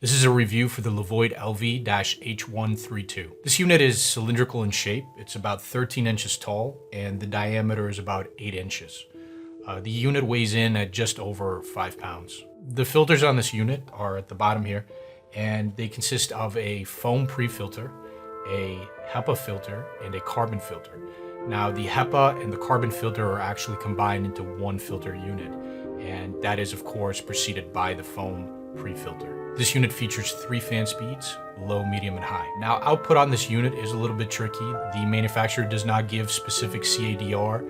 This is a review for the LEVOIT LV-H132. This unit is cylindrical in shape. It's about 13 inches tall and the diameter is about 8 inches. The unit weighs in at just over 5 pounds. The filters on this unit are at the bottom here, and they consist of a foam pre-filter, a HEPA filter, and a carbon filter. Now, the HEPA and the carbon filter are actually combined into one filter unit, and that is, of course, preceded by the foam pre-filter. This unit features 3 fan speeds, low, medium, and high. Now, output on this unit is a little bit tricky. The manufacturer does not give specific CADR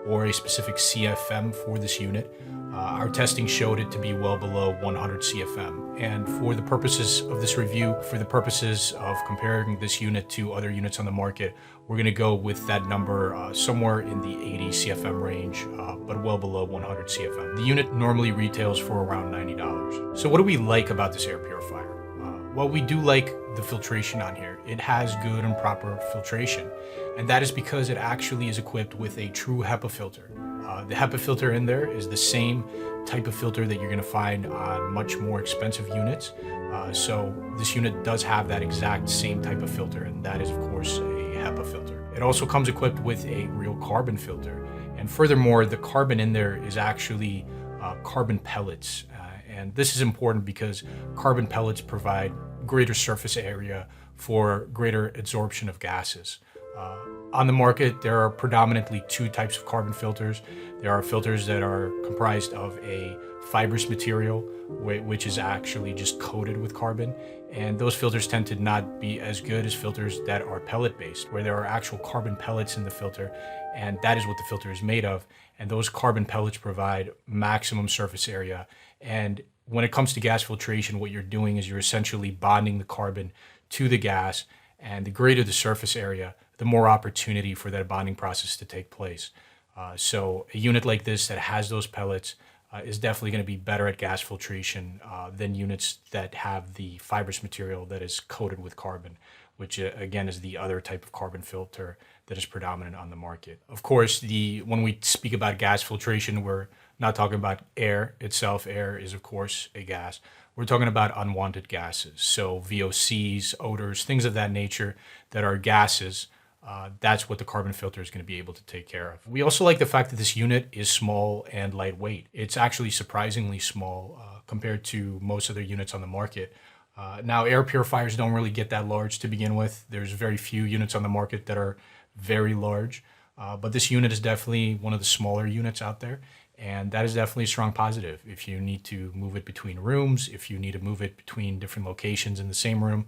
or a specific CFM for this unit. Our testing showed it to be well below 100 CFM. And for the purposes of this review, for the purposes of comparing this unit to other units on the market, we're gonna go with that number somewhere in the 80 CFM range, but well below 100 CFM. The unit normally retails for around $90. So what do we like about this air purifier? Well, we do like the filtration on here. It has good and proper filtration, and that is because it actually is equipped with a true HEPA filter. The HEPA filter in there is the same type of filter that you're going to find on much more expensive units. So this unit does have that exact same type of filter, and that is, of course, a HEPA filter. It also comes equipped with a real carbon filter, and furthermore, the carbon in there is actually carbon pellets. And this is important because carbon pellets provide greater surface area for greater absorption of gases. On the market, there are predominantly 2 types of carbon filters. There are filters that are comprised of a fibrous material, which is actually just coated with carbon. And those filters tend to not be as good as filters that are pellet-based, where there are actual carbon pellets in the filter, and that is what the filter is made of. And those carbon pellets provide maximum surface area. And when it comes to gas filtration, what you're doing is you're essentially bonding the carbon to the gas, and the greater the surface area, the more opportunity for that bonding process to take place. So a unit like this that has those pellets is definitely going to be better at gas filtration than units that have the fibrous material that is coated with carbon, which again is the other type of carbon filter that is predominant on the market. Of course, when we speak about gas filtration, we're not talking about air itself. Air is, of course, a gas. We're talking about unwanted gases. So VOCs, odors, things of that nature that are gases. That's what the carbon filter is going to be able to take care of. We also like the fact that this unit is small and lightweight. It's actually surprisingly small compared to most other units on the market. Now, air purifiers don't really get that large to begin with. There's very few units on the market that are very large, but this unit is definitely one of the smaller units out there. And that is definitely a strong positive. If you need to move it between rooms, if you need to move it between different locations in the same room,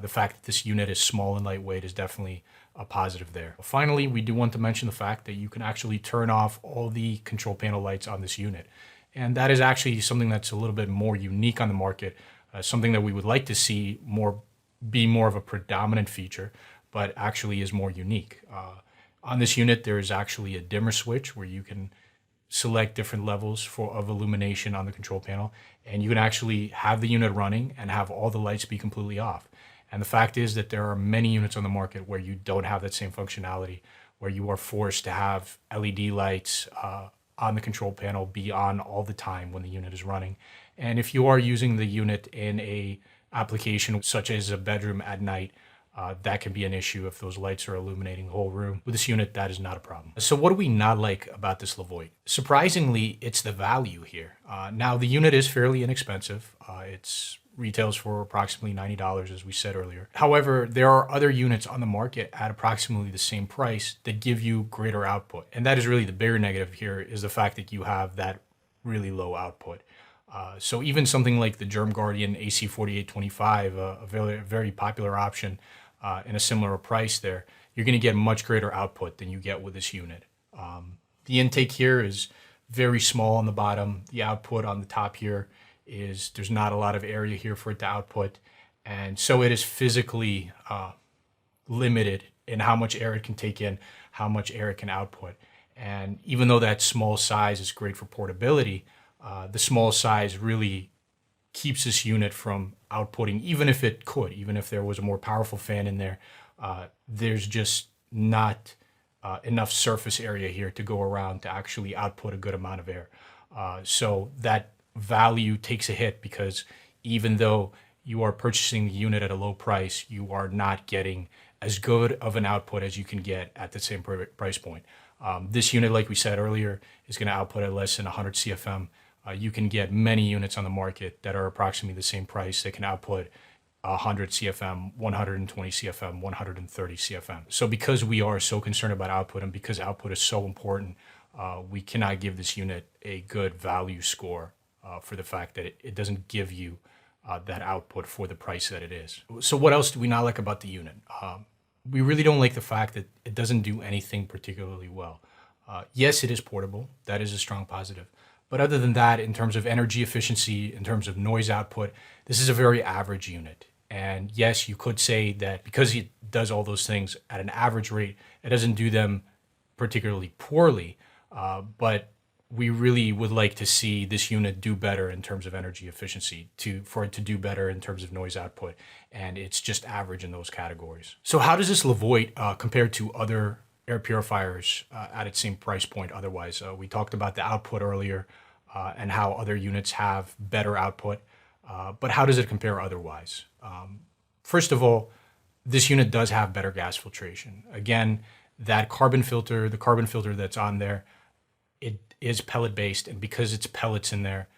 the fact that this unit is small and lightweight is definitely a positive there. Finally, we do want to mention the fact that you can actually turn off all the control panel lights on this unit. And that is actually something that's a little bit more unique on the market, something that we would like to see be more of a predominant feature, but actually is more unique. On this unit, there is actually a dimmer switch where you can select different levels of illumination on the control panel, and you can actually have the unit running and have all the lights be completely off. And the fact is that there are many units on the market where you don't have that same functionality, where you are forced to have LED lights on the control panel be on all the time when the unit is running. And if you are using the unit in a application such as a bedroom at night, that can be an issue if those lights are illuminating the whole room. With this unit, that is not a problem. So what do we not like about this LEVOIT? Surprisingly, it's the value here. Now, the unit is fairly inexpensive. It retails for approximately $90, as we said earlier. However, there are other units on the market at approximately the same price that give you greater output. And that is really the bigger negative here, is the fact that you have that really low output. So even something like the Germ Guardian AC4825, a very, very popular option, in a similar price there, you're going to get much greater output than you get with this unit. The intake here is very small on the bottom. The output on the top here there's not a lot of area here for it to output. And so it is physically limited in how much air it can take in, how much air it can output. And even though that small size is great for portability, the small size really keeps this unit from outputting, even if it could, even if there was a more powerful fan in there, there's just not enough surface area here to go around to actually output a good amount of air. So that value takes a hit, because even though you are purchasing the unit at a low price, you are not getting as good of an output as you can get at the same price point. This unit, like we said earlier, is going to output at less than 100 CFM. You can get many units on the market that are approximately the same price. They can output 100 CFM, 120 CFM, 130 CFM. So because we are so concerned about output and because output is so important, we cannot give this unit a good value score for the fact that it doesn't give you that output for the price that it is. So what else do we not like about the unit? We really don't like the fact that it doesn't do anything particularly well. Yes, it is portable. That is a strong positive. But other than that, in terms of energy efficiency, in terms of noise output, this is a very average unit. And yes, you could say that because it does all those things at an average rate, it doesn't do them particularly poorly, but we really would like to see this unit do better in terms of energy efficiency, for it to do better in terms of noise output, and it's just average in those categories. So how does this LEVOIT compare to other air purifiers at its same price point otherwise? We talked about the output earlier and how other units have better output, but how does it compare otherwise? First of all, this unit does have better gas filtration. Again, that carbon filter, the carbon filter that's on there, it is pellet based, and because it's pellets in there,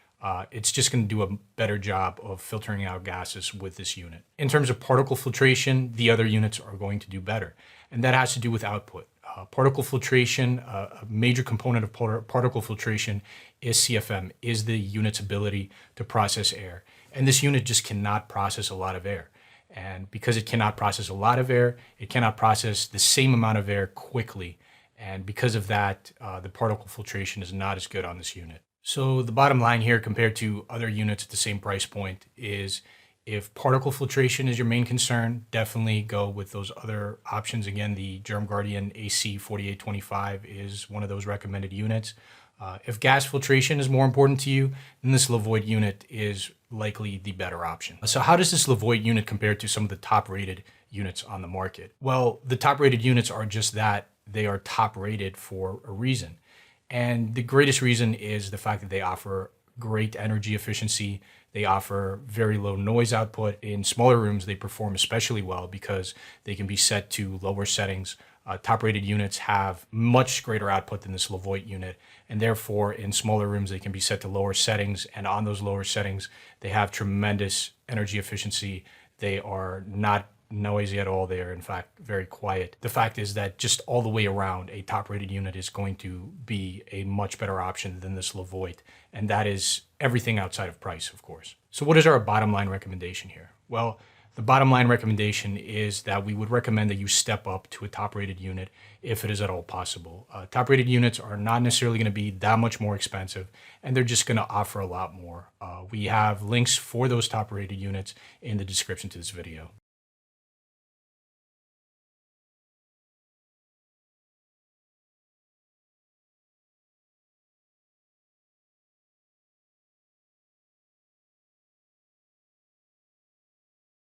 it's just going to do a better job of filtering out gases with this unit. In terms of particle filtration, the other units are going to do better, and that has to do with output. Particle filtration, a major component of particle filtration is CFM, is the unit's ability to process air. And this unit just cannot process a lot of air. And because it cannot process a lot of air, it cannot process the same amount of air quickly. And because of that, the particle filtration is not as good on this unit. So the bottom line here compared to other units at the same price point is, if particle filtration is your main concern, definitely go with those other options. Again, the Germ Guardian AC4825 is one of those recommended units. If gas filtration is more important to you, then this LEVOIT unit is likely the better option. So how does this LEVOIT unit compare to some of the top rated units on the market? Well, the top rated units are just that. They are top rated for a reason. And the greatest reason is the fact that they offer great energy efficiency. They offer very low noise output. In smaller rooms, they perform especially well because they can be set to lower settings. Top-rated units have much greater output than this LEVOIT unit, and therefore in smaller rooms they can be set to lower settings, and on those lower settings they have tremendous energy efficiency. They are not noisy at all. They are in fact very quiet. The fact is that just all the way around, a top-rated unit is going to be a much better option than this LEVOIT, and that is everything outside of price, of course. So what is our bottom line recommendation here? Well, the bottom line recommendation is that we would recommend that you step up to a top-rated unit if it is at all possible. Top-rated units are not necessarily going to be that much more expensive, and they're just going to offer a lot more. We have links for those top-rated units in the description to this video.